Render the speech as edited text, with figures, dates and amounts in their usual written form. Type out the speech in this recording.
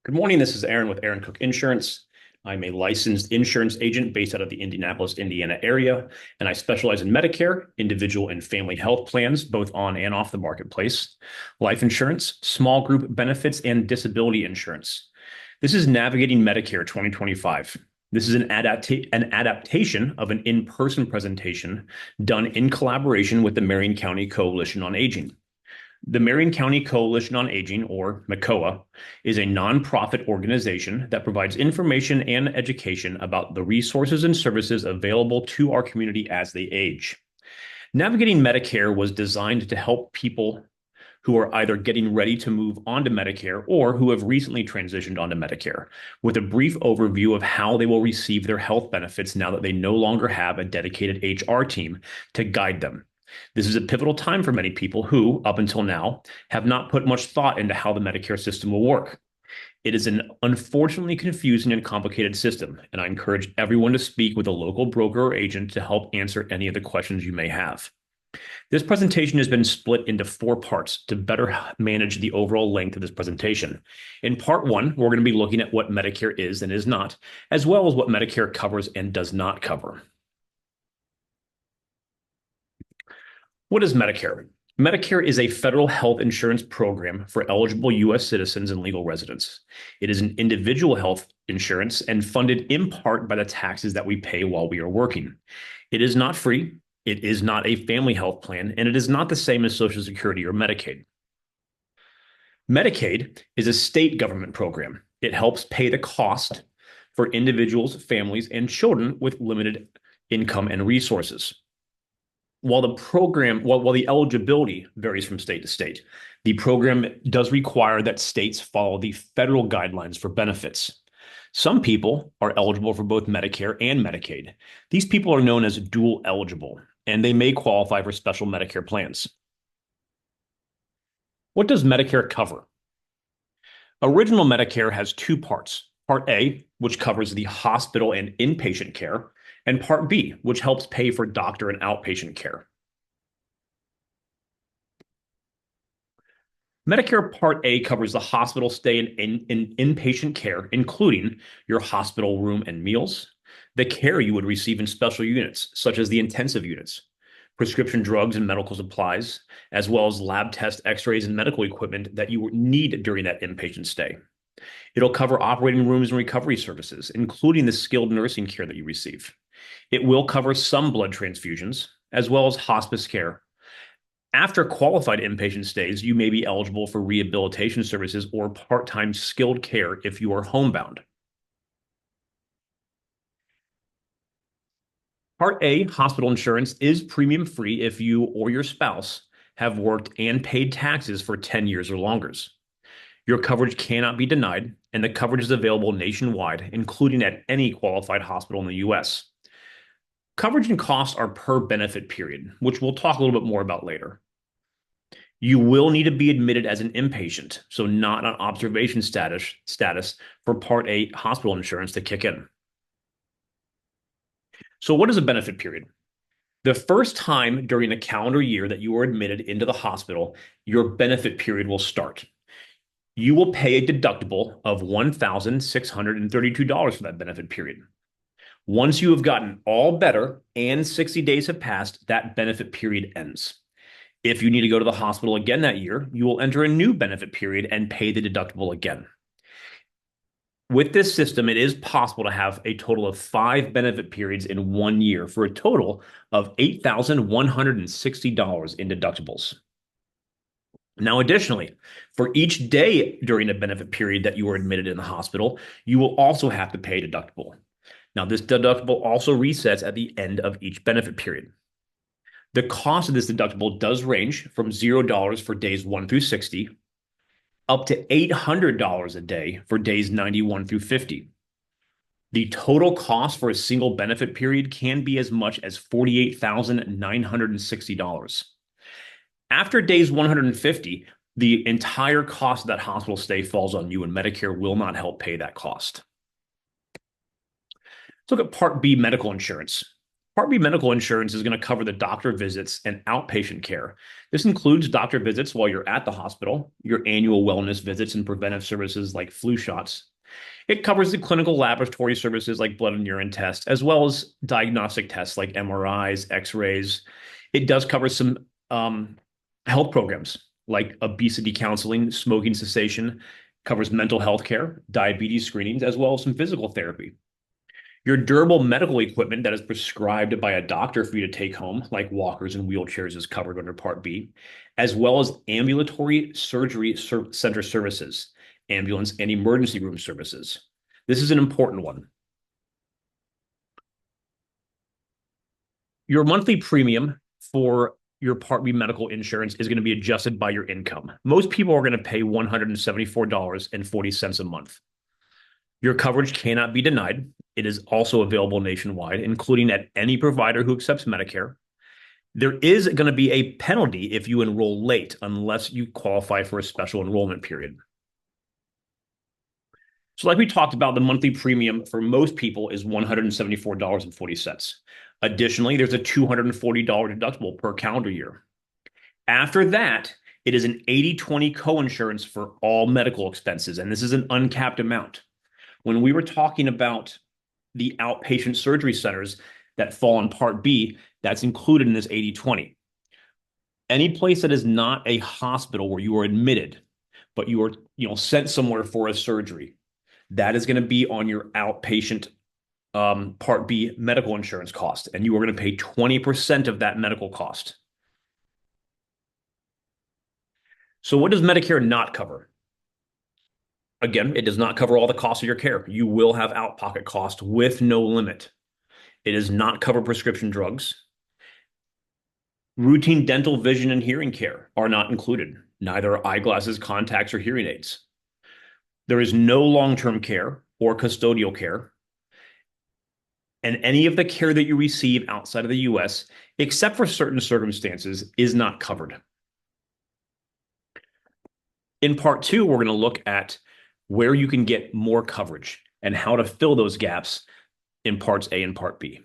Good morning. This is Aaron with Aaron Cook Insurance. I'm a licensed insurance agent based out of the Indianapolis, Indiana area, and I specialize in Medicare, individual and family health plans, both on and off the marketplace, life insurance, small group benefits, and disability insurance. This is Navigating Medicare 2025. This is an adaptation of an in-person presentation done in collaboration with the Marion County Coalition on Aging. The Marion County Coalition on Aging, or MCOA, is a nonprofit organization that provides information and education about the resources and services available to our community as they age. Navigating Medicare was designed to help people who are either getting ready to move on to Medicare or who have recently transitioned onto Medicare, with a brief overview of how they will receive their health benefits now that they no longer have a dedicated HR team to guide them. This is a pivotal time for many people who, up until now, have not put much thought into how the Medicare system will work. It is an unfortunately confusing and complicated system, and I encourage everyone to speak with a local broker or agent to help answer any of the questions you may have. This presentation has been split into 4 parts to better manage the overall length of this presentation. In part 1, we're going to be looking at what Medicare is and is not, as well as what Medicare covers and does not cover. What is Medicare? Medicare is a federal health insurance program for eligible U.S. citizens and legal residents. It is an individual health insurance and funded in part by the taxes that we pay while we are working. It is not free, it is not a family health plan, and it is not the same as Social Security or Medicaid. Medicaid is a state government program. It helps pay the cost for individuals, families, and children with limited income and resources. While the eligibility varies from state to state, the program does require that states follow the federal guidelines for benefits. Some people are eligible for both Medicare and Medicaid. These people are known as dual eligible, and they may qualify for special Medicare plans. What does Medicare cover? Original Medicare has 2 parts. Part A, which covers the hospital and inpatient care, and Part B, which helps pay for doctor and outpatient care. Medicare Part A covers the hospital stay and inpatient care, including your hospital room and meals, the care you would receive in special units, such as the intensive units, prescription drugs and medical supplies, as well as lab test x-rays and medical equipment that you need during that inpatient stay. It'll cover operating rooms and recovery services, including the skilled nursing care that you receive. It will cover some blood transfusions, as well as hospice care. After qualified inpatient stays, you may be eligible for rehabilitation services or part-time skilled care if you are homebound. Part A, hospital insurance, is premium free if you or your spouse have worked and paid taxes for 10 years or longer. Your coverage cannot be denied, and the coverage is available nationwide, including at any qualified hospital in the U.S. Coverage and costs are per benefit period, which we'll talk a little bit more about later. You will need to be admitted as an inpatient, so not on observation status for Part A hospital insurance to kick in. So what is a benefit period? The first time during a calendar year that you are admitted into the hospital, your benefit period will start. You will pay a deductible of $1,632 for that benefit period. Once you have gotten all better and 60 days have passed, that benefit period ends. If you need to go to the hospital again that year, you will enter a new benefit period and pay the deductible again. With this system, it is possible to have a total of 5 benefit periods in 1 year for a total of $8,160 in deductibles. Now, additionally, for each day during a benefit period that you are admitted in the hospital, you will also have to pay a deductible. Now, this deductible also resets at the end of each benefit period. The cost of this deductible does range from $0 for days 1 through 60, up to $800 a day for days 91 through 50. The total cost for a single benefit period can be as much as $48,960. After days 150, the entire cost of that hospital stay falls on you, and Medicare will not help pay that cost. Let's look at Part B medical insurance. Part B medical insurance is going to cover the doctor visits and outpatient care. This includes doctor visits while you're at the hospital, your annual wellness visits and preventive services like flu shots. It covers the clinical laboratory services like blood and urine tests, as well as diagnostic tests like MRIs, X-rays. It does cover some health programs like obesity counseling, smoking cessation, covers mental health care, diabetes screenings, as well as some physical therapy. Your durable medical equipment that is prescribed by a doctor for you to take home, like walkers and wheelchairs, is covered under Part B, as well as ambulatory surgery center services, ambulance and emergency room services. This is an important one. Your monthly premium for your Part B medical insurance is going to be adjusted by your income. Most people are going to pay $174.40 a month. Your coverage cannot be denied. It is also available nationwide, including at any provider who accepts Medicare. There is going to be a penalty if you enroll late, unless you qualify for a special enrollment period. So like we talked about, the monthly premium for most people is $174.40. Additionally, there's a $240 deductible per calendar year. After that, it is an 80-20 coinsurance for all medical expenses, and this is an uncapped amount. When we were talking about the outpatient surgery centers that fall in Part B, that's included in this 80-20. Any place that is not a hospital where you are admitted, but you are sent somewhere for a surgery, that is going to be on your outpatient Part B medical insurance cost, and you are going to pay 20% of that medical cost. So what does Medicare not cover? Again, it does not cover all the costs of your care. You will have out-of-pocket costs with no limit. It does not cover prescription drugs. Routine dental, vision, and hearing care are not included. Neither are eyeglasses, contacts, or hearing aids. There is no long-term care or custodial care. And any of the care that you receive outside of the US, except for certain circumstances, is not covered. In Part 2, we're going to look at where you can get more coverage and how to fill those gaps in Parts A and Part B.